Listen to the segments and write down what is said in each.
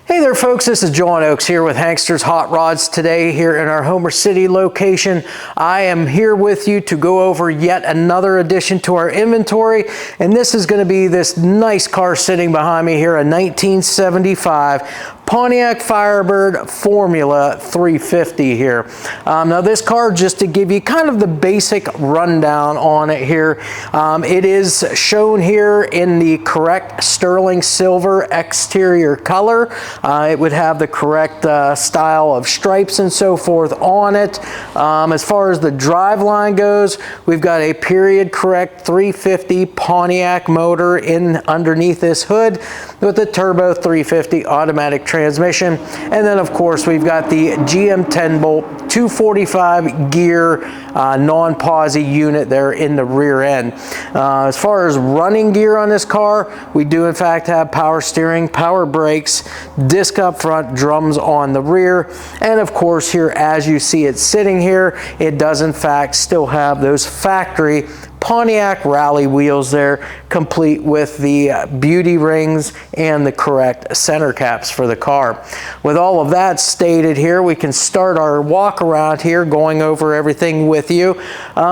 Hey there folks, this is John Oakes here with Hankster's Hot Rods today here in our Homer City location. I am here with you to go over yet another addition to our inventory, and this is going to be this nice car sitting behind me here, a 1975 Pontiac Firebird Formula 350 here. Now this car, just to give you kind of the basic rundown on it here, it is shown here in the correct sterling silver exterior color. It would have the correct style of stripes and so forth on it. As far as the drive line goes, we've got a period correct 350 Pontiac motor in underneath this hood with the turbo 350 automatic transmission. And then of course we've got the GM 10 bolt 245 gear non-posi unit there in the rear end. As far as running gear on this car, we do in fact have power steering, power brakes, disc up front, drums on the rear, and of course here as you see it sitting here, it does in fact still have those factory Pontiac rally wheels there, complete with the beauty rings and the correct center caps for the car. With all of that stated here, we can start our walk around here going over everything with you.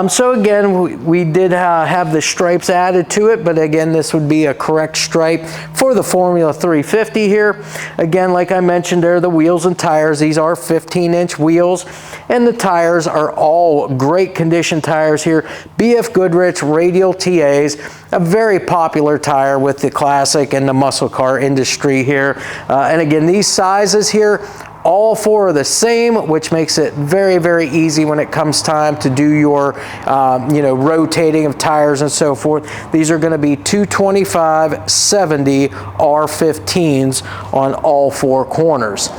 So again, we did have the stripes added to it, but again, this would be a correct stripe for the Formula 350 here. Again, like I mentioned there, the wheels and tires, these are 15-inch wheels, and the tires are all great condition tires here. BFGoodrich Radial TAs, a very popular tire with the classic and the muscle car industry here. And again, these sizes here, all four are the same, which makes it very, very easy when it comes time to do your, rotating of tires and so forth. These are going to be 225 70 R15s on all four corners.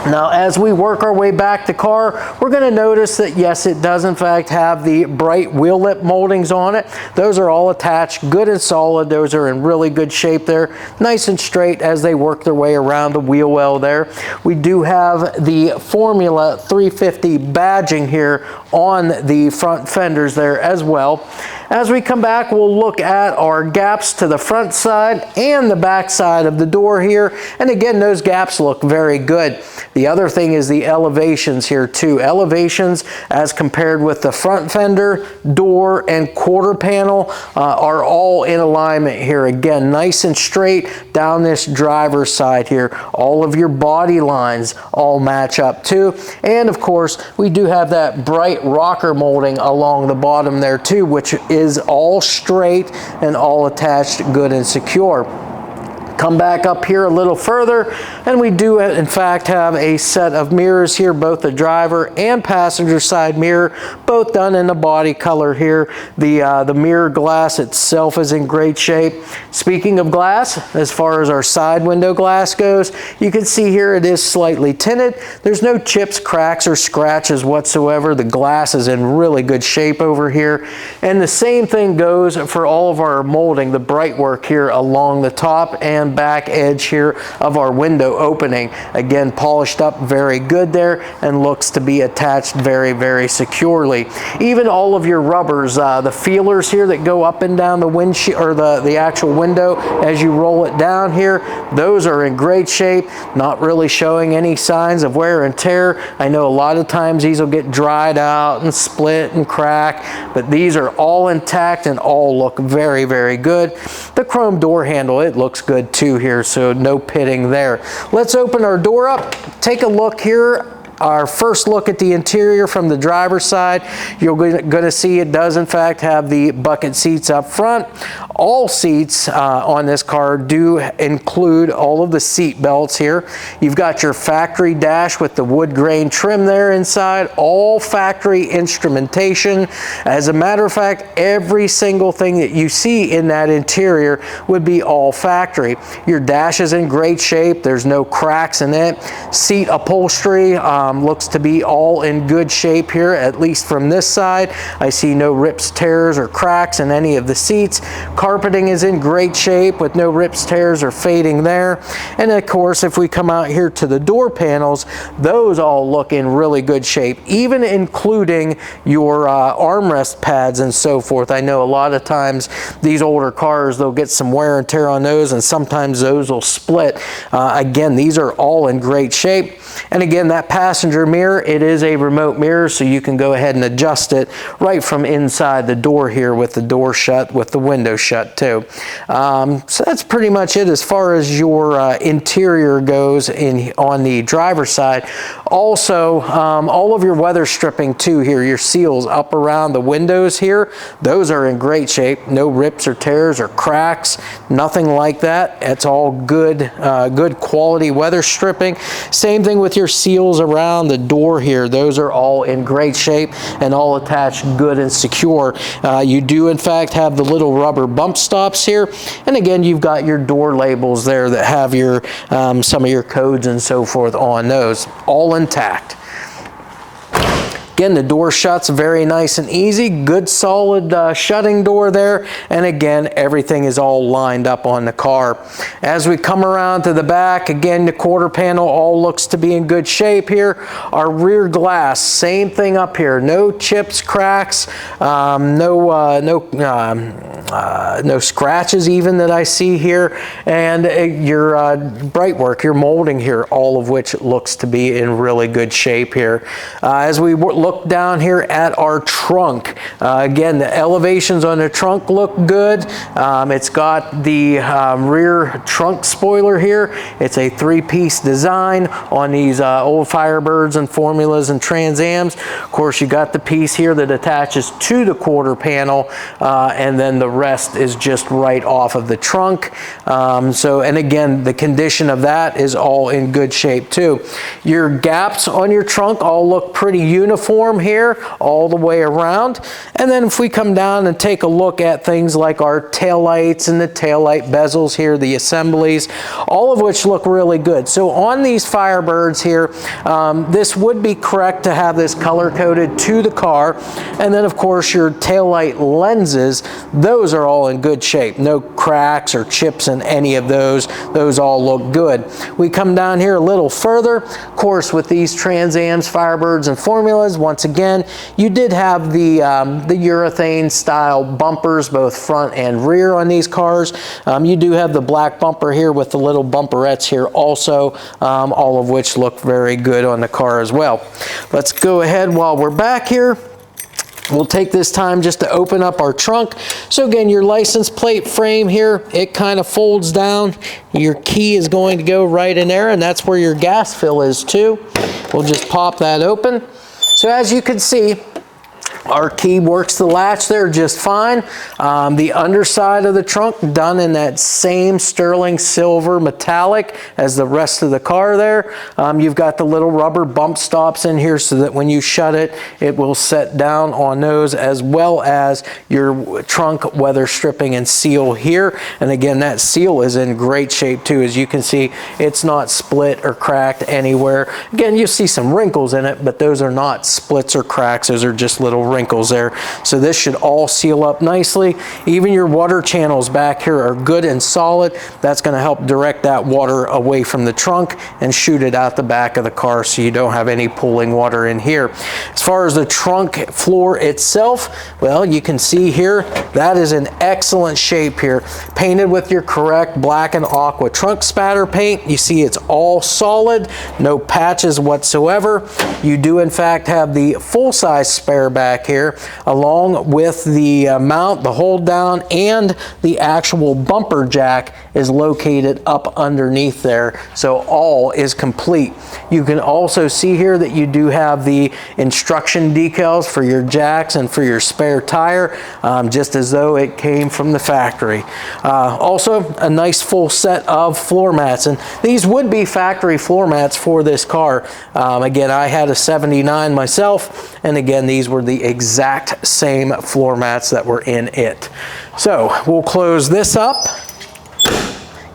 Now, as we work our way back the car, we're going to notice that yes, it does in fact have the bright wheel lip moldings on it. Those are all attached, good and solid. Those are in really good shape there, nice and straight as they work their way around the wheel well there. We do have the Formula 350 badging here on the front fenders there as well. As we come back, we'll look at our gaps to the front side and the back side of the door here. And again, those gaps look very good. The other thing is the elevations here too. Elevations as compared with the front fender, door, and quarter panel are all in alignment here. Again, nice and straight down this driver's side here. All of your body lines all match up too. And of course, we do have that bright rocker molding along the bottom there too, which is all straight and all attached good and secure. Come back up here a little further, and we do in fact have a set of mirrors here, both the driver and passenger side mirror, both done in the body color here. The mirror glass itself is in great shape. Speaking of glass, as far as our side window glass goes, you can see here it is slightly tinted. There's no chips, cracks, or scratches whatsoever. The glass is in really good shape over here. And the same thing goes for all of our molding, the bright work here along the top and back edge here of our window opening. Again, polished up very good there and looks to be attached very, very securely. Even all of your rubbers, the feelers here that go up and down the windshield or the actual window as you roll it down here, those are in great shape, not really showing any signs of wear and tear. I know a lot of times these will get dried out and split and crack, but these are all intact and all look very, very good. The chrome door handle, it looks good too here, so no pitting there. Let's open our door up, take a look here. Our first look at the interior from the driver's side, you're going to see it does in fact have the bucket seats up front. All seats on this car do include all of the seat belts here. You've got your factory dash with the wood grain trim there inside, all factory instrumentation. As a matter of fact, every single thing that you see in that interior would be all factory. Your dash is in great shape. There's no cracks in it. Seat upholstery, looks to be all in good shape here, at least from this side. I see no rips, tears, or cracks in any of the seats. Carpeting is in great shape with no rips, tears, or fading there. And of course, if we come out here to the door panels, those all look in really good shape, even including your armrest pads and so forth. I know a lot of times these older cars, they'll get some wear and tear on those, and sometimes those will split. Again, these are all in great shape. And again, that passenger mirror, it is a remote mirror, so you can go ahead and adjust it right from inside the door here with the door shut, with the window shut too. So that's pretty much it as far as your interior goes on the driver's side. Also, all of your weather stripping too here, your seals up around the windows here, those are in great shape. No rips or tears or cracks, nothing like that. It's all good, good quality weather stripping. Same thing with your seals around the door here. Those are all in great shape and all attached good and secure. You do in fact have the little rubber bump stops here. And again, you've got your door labels there that have your some of your codes and so forth on those, all intact. Again, the door shuts very nice and easy, good solid shutting door there, and again, everything is all lined up on the car. As we come around to the back, again, the quarter panel all looks to be in good shape here. Our rear glass, same thing up here, no chips, cracks, no scratches even that I see here, and your bright work, your molding here, all of which looks to be in really good shape here. As we look down here at our trunk, again, the elevations on the trunk look good. It's got the rear trunk spoiler here. It's a three-piece design on these old Firebirds and Formulas and Trans Ams. Of course, you got the piece here that attaches to the quarter panel, and then the rest is just right off of the trunk. And again, the condition of that is all in good shape too. Your gaps on your trunk all look pretty uniform here all the way around. And then if we come down and take a look at things like our tail lights and the tail light bezels here, the assemblies, all of which look really good. So on these Firebirds here, this would be correct to have this color coded to the car. And then of course your tail light lenses, those are all in good shape. No cracks or chips in any of those. Those all look good. We come down here a little further. Of course, with these Trans Ams, Firebirds, and Formulas, once again, you did have the urethane style bumpers, both front and rear on these cars. You do have the black bumper here with the little bumperettes here also, all of which look very good on the car as well. Let's go ahead while we're back here. We'll take this time just to open up our trunk. So again, your license plate frame here, it kind of folds down. Your key is going to go right in there, and that's where your gas fill is too. We'll just pop that open. So as you can see, our key works the latch there just fine. The underside of the trunk done in that same sterling silver metallic as the rest of the car there. You've got the little rubber bump stops in here so that when you shut it, it will set down on those, as well as your trunk weather stripping and seal here. And again, that seal is in great shape too. As you can see, it's not split or cracked anywhere. Again, you see some wrinkles in it, but those are not splits or cracks. Those are just little wrinkles there. So this should all seal up nicely. Even your water channels back here are good and solid. That's going to help direct that water away from the trunk and shoot it out the back of the car so you don't have any pooling water in here. As far as the trunk floor itself, well, you can see here, that is in excellent shape here. Painted with your correct black and aqua trunk spatter paint. You see it's all solid, no patches whatsoever. You do in fact have the full-size spare back here, along with the mount, the hold down, and the actual bumper jack is located up underneath there. So all is complete. You can also see here that you do have the instruction decals for your jacks and for your spare tire, just as though it came from the factory. Also, a nice full set of floor mats, and these would be factory floor mats for this car. Again, I had a 79 myself, and again, these were the exact same floor mats that were in it. So we'll close this up.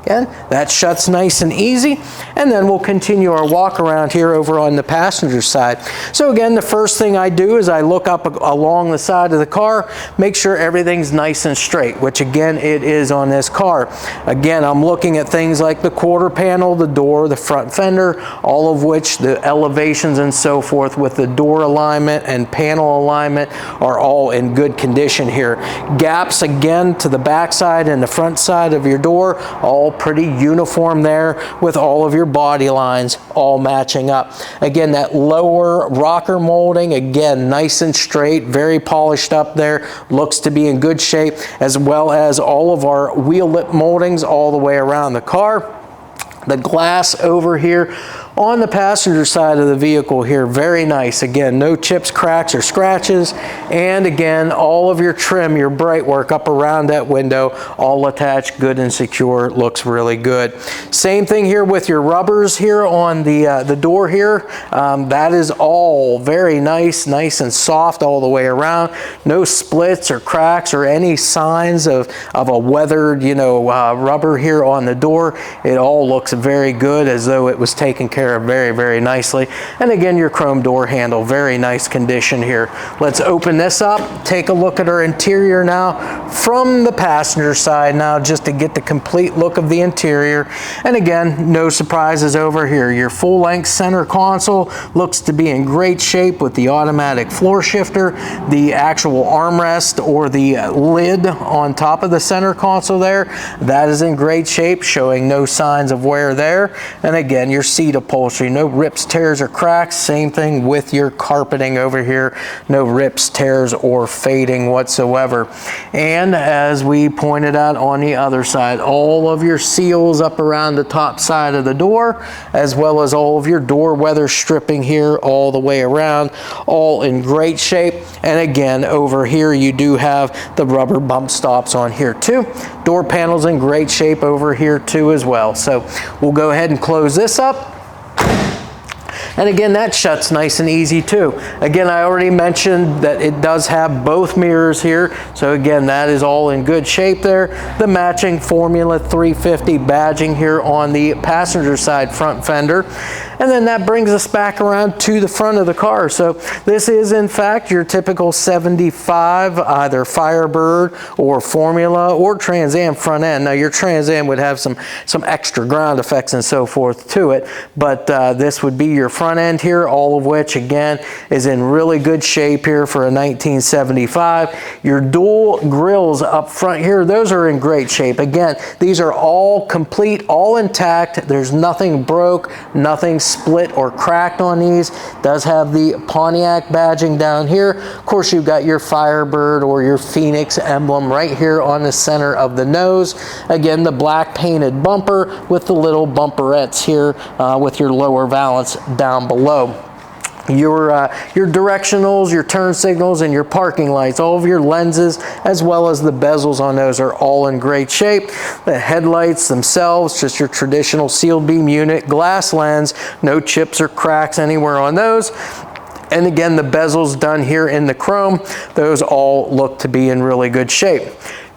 Again, that shuts nice and easy. And then we'll continue our walk around here over on the passenger side. So again, the first thing I do is I look up along the side of the car, make sure everything's nice and straight, which again, it is on this car. Again, I'm looking at things like the quarter panel, the door, the front fender, all of which the elevations and so forth with the door alignment and panel alignment are all in good condition here. Gaps again to the back side and the front side of your door, all pretty uniform there with all of your body lines all matching up. Again, that lower rocker molding, again, nice and straight, very polished up there, looks to be in good shape, as well as all of our wheel lip moldings all the way around the car. The glass over here on the passenger side of the vehicle here, very nice. Again, no chips, cracks, or scratches. And again, all of your trim, your bright work up around that window, all attached, good and secure, looks really good. Same thing here with your rubbers here on the door here. That is all very nice, nice and soft all the way around. No splits or cracks or any signs of a weathered, rubber here on the door. It all looks very good, as though it was taken care of very, very nicely. And again, your chrome door handle, very nice condition here. Let's open this up, take a look at our interior now from the passenger side now, just to get the complete look of the interior. And again, no surprises over here. Your full length center console looks to be in great shape with the automatic floor shifter, the actual armrest or the lid on top of the center console there, that is in great shape, showing no signs of wear there. And again, your seat upholstery, no rips, tears, or cracks. Same thing with your carpeting over here, no rips, tears, or fading whatsoever. And as we pointed out on the other side, all of your seals up around the top side of the door, as well as all of your door weather stripping here all the way around, all in great shape. And again, over here you do have the rubber bump stops on here too. Door panels in great shape over here too as well. So we'll go ahead and close this up. And again, that shuts nice and easy too. Again, I already mentioned that it does have both mirrors here. So again, that is all in good shape there. The matching Formula 350 badging here on the passenger side front fender. And then that brings us back around to the front of the car. So this is in fact your typical 75, either Firebird or Formula or Trans Am front end. Now your Trans Am would have some extra ground effects and so forth to it, but this would be your front end here, all of which again is in really good shape here for a 1975. Your dual grills up front here, those are in great shape. Again, these are all complete, all intact. There's nothing broke, nothing split or cracked on these. Does have the Pontiac badging down here. Of course, you've got your Firebird or your Phoenix emblem right here on the center of the nose. Again, the black painted bumper with the little bumperettes here with your lower valance down below. Your directionals, your turn signals, and your parking lights, all of your lenses, as well as the bezels on those are all in great shape. The headlights themselves, just your traditional sealed beam unit, glass lens, no chips or cracks anywhere on those. And again, the bezels done here in the chrome, those all look to be in really good shape.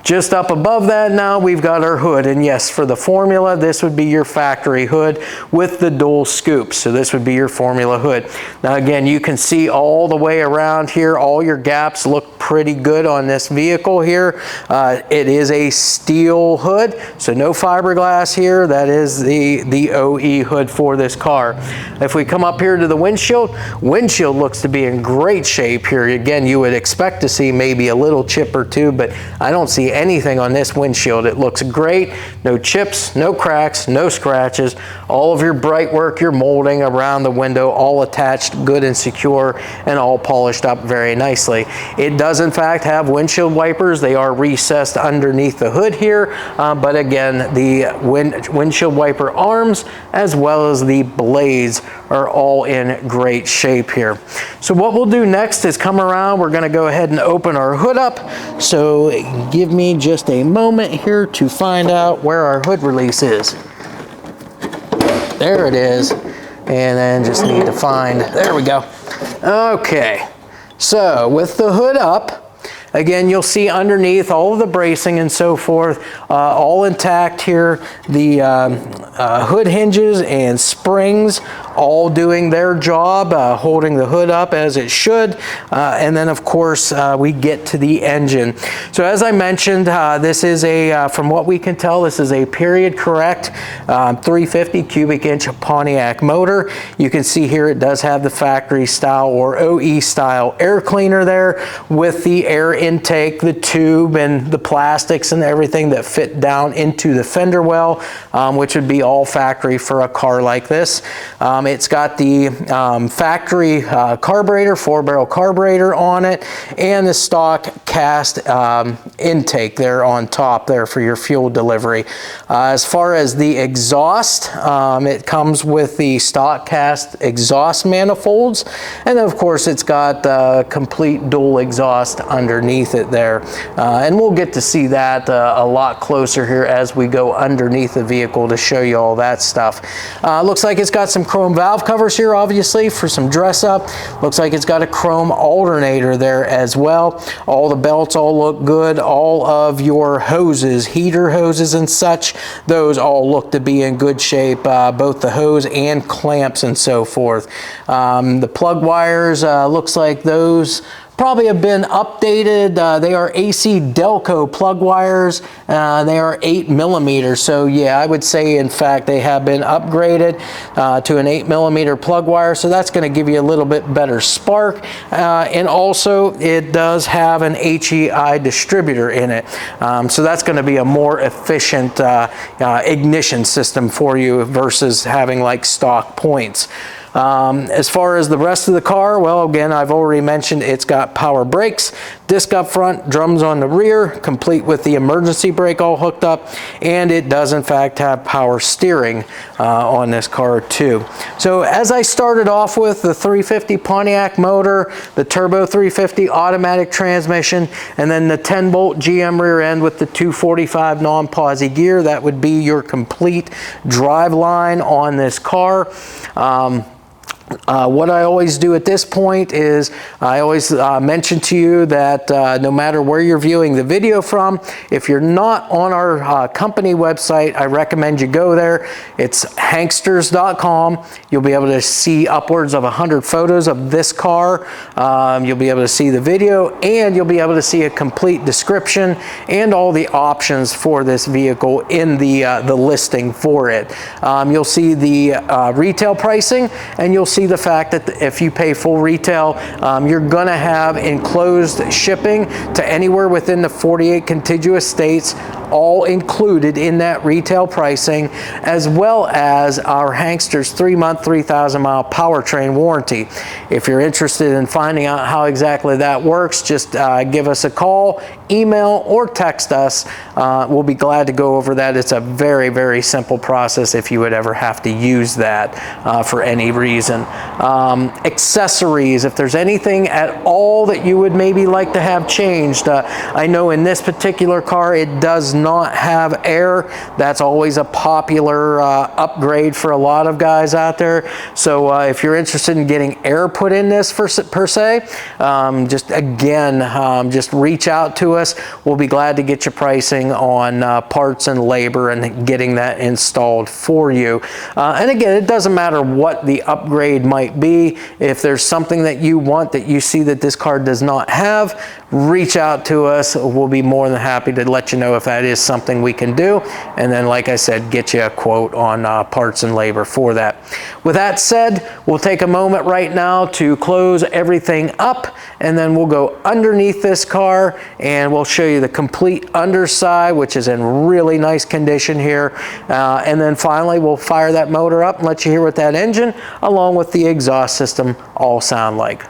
Just up above that now, we've got our hood. And yes, for the Formula, this would be your factory hood with the dual scoops. So this would be your Formula hood. Now again, you can see all the way around here, all your gaps look pretty good on this vehicle here. It is a steel hood, so no fiberglass here. That is the OE hood for this car. If we come up here to the windshield looks to be in great shape here. Again, you would expect to see maybe a little chip or two, but I don't see anything on this windshield. It looks great. No chips, no cracks, no scratches. All of your bright work, your molding around the window, all attached, good and secure, and all polished up very nicely. It does in fact have windshield wipers. They are recessed underneath the hood here, but again, the windshield wiper arms as well as the blades are all in great shape here. So what we'll do next is come around. We're going to go ahead and open our hood up. So give me just a moment here to find out where our hood release is. There it is. And then just need to find, there we go. Okay, so with the hood up, Again, you'll see underneath all of the bracing and so forth, all intact here. The hood hinges and springs all doing their job, holding the hood up as it should. And then of course, we get to the engine. So as I mentioned, this is a, from what we can tell, this is a period correct 350 cubic inch Pontiac motor. You can see here it does have the factory style or OE style air cleaner there with the air intake, the tube and the plastics and everything that fit down into the fender well, which would be all factory for a car like this. It's got the factory carburetor, 4-barrel carburetor on it, and the stock cast intake there on top there for your fuel delivery. As far as the exhaust, it comes with the stock cast exhaust manifolds, and of course it's got complete dual exhaust underneath it there. And we'll get to see that a lot closer here as we go underneath the vehicle to show you all that stuff. Looks like it's got some chrome valve covers here, obviously, for some dress up. Looks like it's got a chrome alternator there as well. All the belts all look good. All of your hoses, heater hoses and such, those all look to be in good shape, both the hose and clamps and so forth. The plug wires, looks like those probably have been updated. They are AC Delco plug wires. They are 8mm. So yeah, I would say in fact they have been upgraded to an 8mm plug wire. So that's going to give you a little bit better spark. And also it does have an HEI distributor in it. So that's going to be a more efficient ignition system for you versus having like stock points. As far as the rest of the car, well, again, I've already mentioned it's got power brakes, disc up front, drums on the rear, complete with the emergency brake all hooked up, and it does in fact have power steering on this car too. So as I started off with, the 350 Pontiac motor, the turbo 350 automatic transmission, and then the 10-bolt GM rear end with the 245 non-posi gear, that would be your complete drive line on this car. What I always do at this point is I always mention to you that no matter where you're viewing the video from, if you're not on our company website, I recommend you go there. It's hanksters.com. You'll be able to see upwards of 100 photos of this car. You'll be able to see the video, and you'll be able to see a complete description and all the options for this vehicle in the listing for it. You'll see the retail pricing, and you'll see the fact that if you pay full retail, you're going to have enclosed shipping to anywhere within the 48 contiguous states, all included in that retail pricing, as well as our Hanksters 3-month, 3,000-mile powertrain warranty. If you're interested in finding out how exactly that works, just give us a call, email, or text us. We'll be glad to go over that. It's a very, very simple process if you would ever have to use that for any reason. Accessories, if there's anything at all that you would maybe like to have changed. I know in this particular car it does not have air. That's always a popular upgrade for a lot of guys out there. So if you're interested in getting air put in this per se, just again, just reach out to us. We'll be glad to get you pricing on parts and labor and getting that installed for you. And again, it doesn't matter what the upgrade might be. If there's something that you want that you see that this car does not have, reach out to us. We'll be more than happy to let you know if that is something we can do. And then, like I said, get you a quote on parts and labor for that. With that said, we'll take a moment right now to close everything up, and then we'll go underneath this car and we'll show you the complete underside, which is in really nice condition here. And then finally, we'll fire that motor up and let you hear what that engine, along with the exhaust system, all sound like.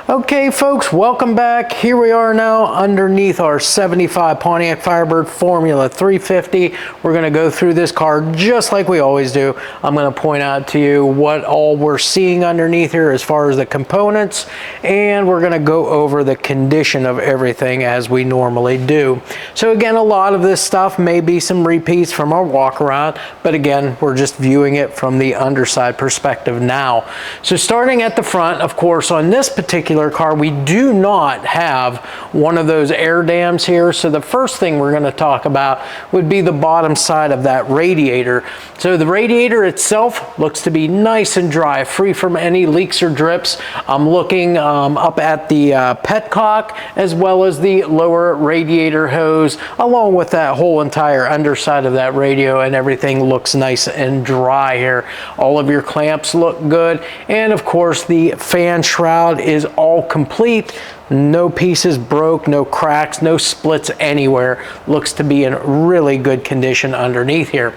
Okay folks, welcome back. Here we are now underneath our 75 Pontiac Firebird Formula 350. We're going to go through this car just like we always do. I'm going to point out to you what all we're seeing underneath here as far as the components, and we're going to go over the condition of everything as we normally do. So again, a lot of this stuff may be some repeats from our walk around, but again, we're just viewing it from the underside perspective now. So starting at the front, of course, on this particular particular car, we do not have one of those air dams here. So the first thing we're going to talk about would be the bottom side of that radiator. So the radiator itself looks to be nice and dry, free from any leaks or drips. I'm looking up at the petcock as well as the lower radiator hose, along with that whole entire underside of that radio, and everything looks nice and dry here. All of your clamps look good, and of course the fan shroud is all complete. No pieces broke, no cracks, no splits anywhere. Looks to be in really good condition underneath here.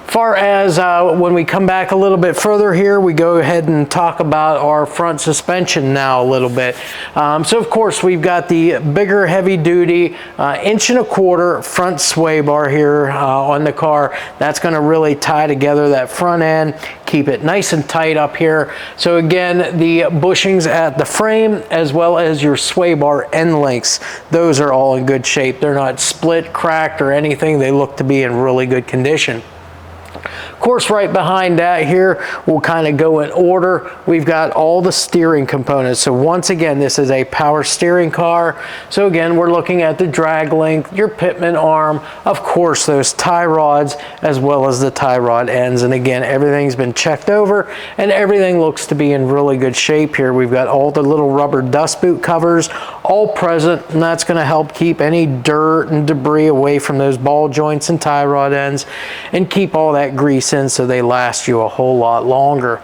Far as when we come back a little bit further here, we go ahead and talk about our front suspension now a little bit. So of course we've got the bigger heavy duty 1.25" front sway bar here on the car. That's going to really tie together that front end, keep it nice and tight up here. So again, the bushings at the frame as well as your sway bar end links, those are all in good shape. They're not split, cracked, or anything. They look to be in really good condition. Of course, right behind that here, we'll kind of go in order. We've got all the steering components. So once again, this is a power steering car. So again, we're looking at the drag length, your pitman arm, of course, those tie rods, as well as the tie rod ends. And again, everything's been checked over and everything looks to be in really good shape here. We've got all the little rubber dust boot covers all present, and that's going to help keep any dirt and debris away from those ball joints and tie rod ends and keep all that grease in so they last you a whole lot longer.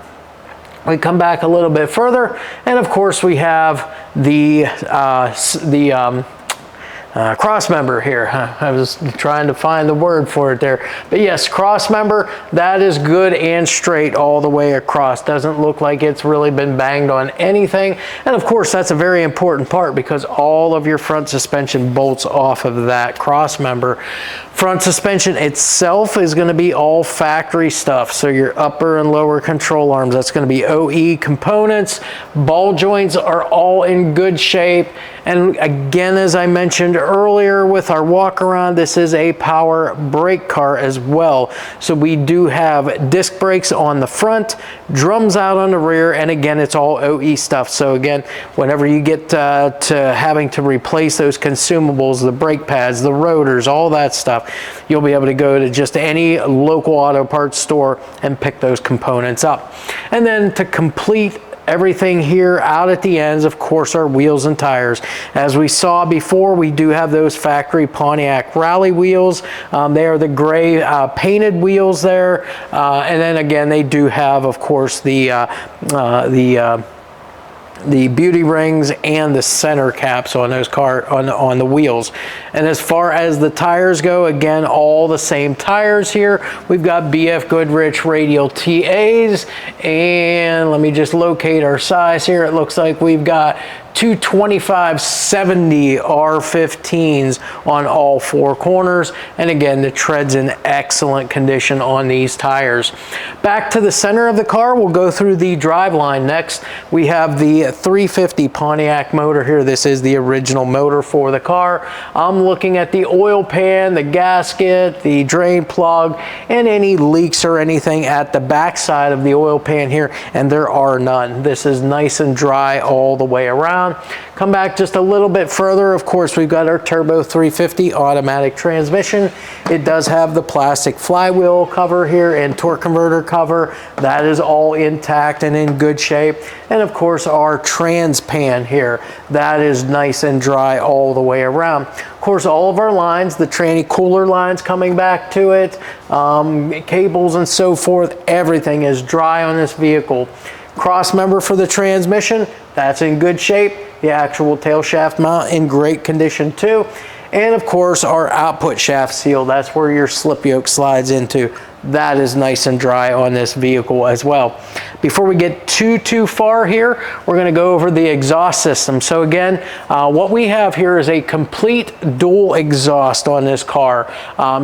We come back a little bit further, and of course we have the cross member here. I was trying to find the word for it there. But yes, cross member, that is good and straight all the way across. Doesn't look like it's really been banged on anything. And of course, that's a very important part because all of your front suspension bolts off of that cross member. Front suspension itself is going to be all factory stuff. So your upper and lower control arms, that's going to be OE components. Ball joints are all in good shape. And again, as I mentioned earlier with our walk around, this is a power brake car as well. So we do have disc brakes on the front, drums out on the rear, and again, it's all OE stuff. So again, whenever you get to having to replace those consumables, the brake pads, the rotors, all that stuff, you'll be able to go to just any local auto parts store and pick those components up. And then to complete everything here out at the ends, of course, our wheels and tires. As we saw before, we do have those factory Pontiac rally wheels. They are the gray painted wheels there. And then again, they do have, of course, the beauty rings and the center caps on those on the wheels. And as far as the tires go, again, all the same tires here. We've got BFGoodrich Radial TAs, and let me just locate our size here. It looks like we've got 225/70 R15s on all four corners, and again, the tread's in excellent condition on these tires. Back to the center of the car, we'll go through the drive line next. We have the 350 Pontiac motor here. This is the original motor for the car. I'm looking at the oil pan, the gasket, the drain plug, and any leaks or anything at the back side of the oil pan here, and there are none. This is nice and dry all the way around. Come back just a little bit further. Of course, we've got our turbo 350 automatic transmission. It does have the plastic flywheel cover here and torque converter cover. That is all intact and in good shape. And of course, our trans pan here, that is nice and dry all the way around. Of course, all of our lines, the tranny cooler lines coming back to it, cables and so forth, everything is dry on this vehicle. Cross member for the transmission, that's in good shape. The actual tail shaft mount in great condition too. And of course, our output shaft seal, that's where your slip yoke slides into. That is nice and dry on this vehicle as well. Before we get too far here, we're going to go over the exhaust system. So again, what we have here is a complete dual exhaust on this car.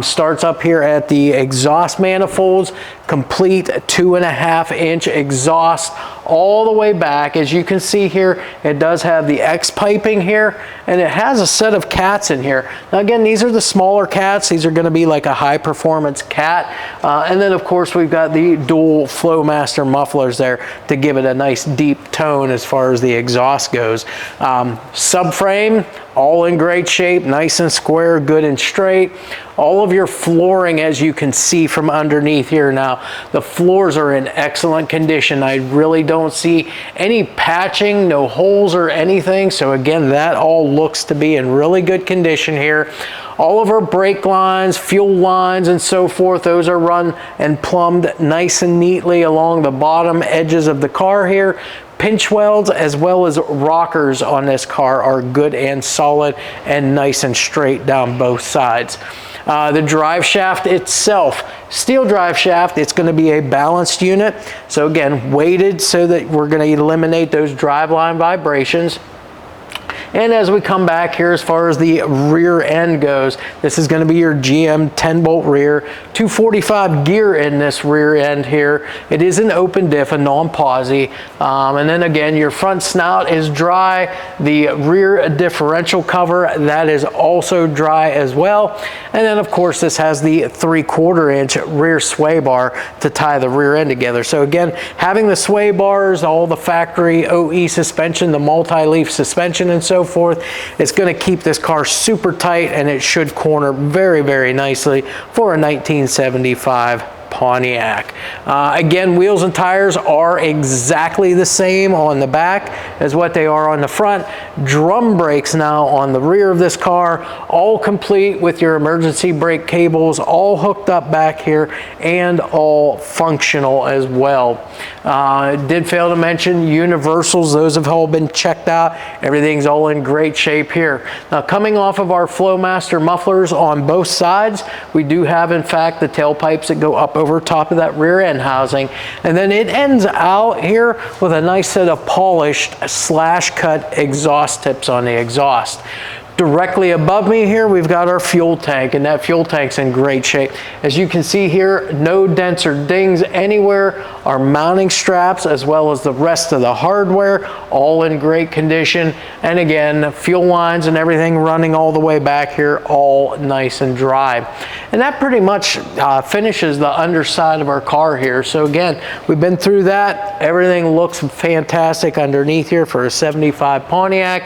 Starts up here at the exhaust manifolds, complete 2.5-inch exhaust all the way back. As you can see here, it does have the X piping here, and it has a set of cats in here. Now again, these are the smaller cats. These are going to be like a high performance cat. And then of course we've got the dual Flowmaster mufflers there to give it a nice deep tone as far as the exhaust goes. Subframe, all in great shape, nice and square, good and straight. All of your flooring, as you can see from underneath here now, the floors are in excellent condition. I really don't see any patching, no holes or anything. So again, that all looks to be in really good condition here. All of our brake lines, fuel lines, and so forth, those are run and plumbed nice and neatly along the bottom edges of the car here. Pinch welds as well as rockers on this car are good and solid and nice and straight down both sides. The drive shaft itself, steel drive shaft, it's going to be a balanced unit. So again, weighted so that we're going to eliminate those driveline vibrations. And as we come back here, as far as the rear end goes, this is going to be your GM 10-bolt rear, 245 gear in this rear end here. It is an open diff, a non-posi. And then again, your front snout is dry. The rear differential cover, that is also dry as well. And then of course, this has the 3/4-inch rear sway bar to tie the rear end together. So again, having the sway bars, all the factory OE suspension, the multi-leaf suspension and so forth, it's going to keep this car super tight, and it should corner very, very nicely for a 1975 Pontiac. Again, wheels and tires are exactly the same on the back as what they are on the front. Drum brakes now on the rear of this car, all complete with your emergency brake cables all hooked up back here and all functional as well. Did fail to mention universals. Those have all been checked out. Everything's all in great shape here. Now, coming off of our Flowmaster mufflers on both sides, we do have in fact the tailpipes that go up over top of that rear end housing, and then it ends out here with a nice set of polished slash cut exhaust tips on the exhaust. Directly above me here, we've got our fuel tank, and that fuel tank's in great shape. As you can see here, no dents or dings anywhere. Our mounting straps, as well as the rest of the hardware, all in great condition. And again, fuel lines and everything running all the way back here, all nice and dry. And that pretty much finishes the underside of our car here. So again, we've been through that. Everything looks fantastic underneath here for a 75 Pontiac.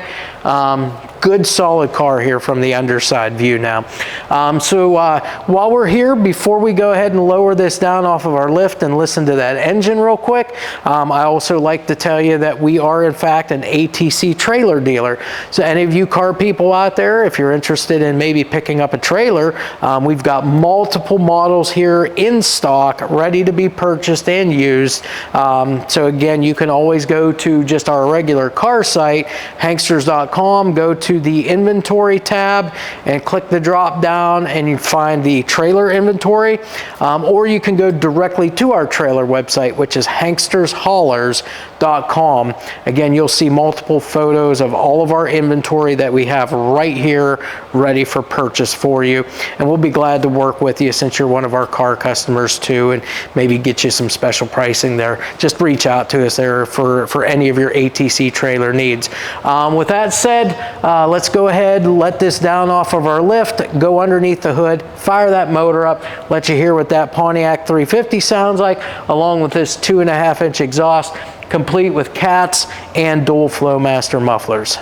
Good solid car here from the underside view now. While we're here, before we go ahead and lower this down off of our lift and listen to that engine real quick, I also like to tell you that we are in fact an ATC trailer dealer. So any of you car people out there, if you're interested in maybe picking up a trailer, we've got multiple models here in stock ready to be purchased and used. So again, you can always go to just our regular car site, hanksters.com, go to the inventory tab and click the drop down and you find the trailer inventory, or you can go directly to our trailer website, which is hankstershaulers.com. Again, you'll see multiple photos of all of our inventory that we have right here ready for purchase for you, and we'll be glad to work with you since you're one of our car customers too, and maybe get you some special pricing there. Just reach out to us there for any of your ATC trailer needs. With that said, let's go ahead, let this down off of our lift, go underneath the hood, fire that motor up, let you hear what that Pontiac 350 sounds like, along with this 2.5-inch exhaust, complete with cats and dual Flowmaster mufflers.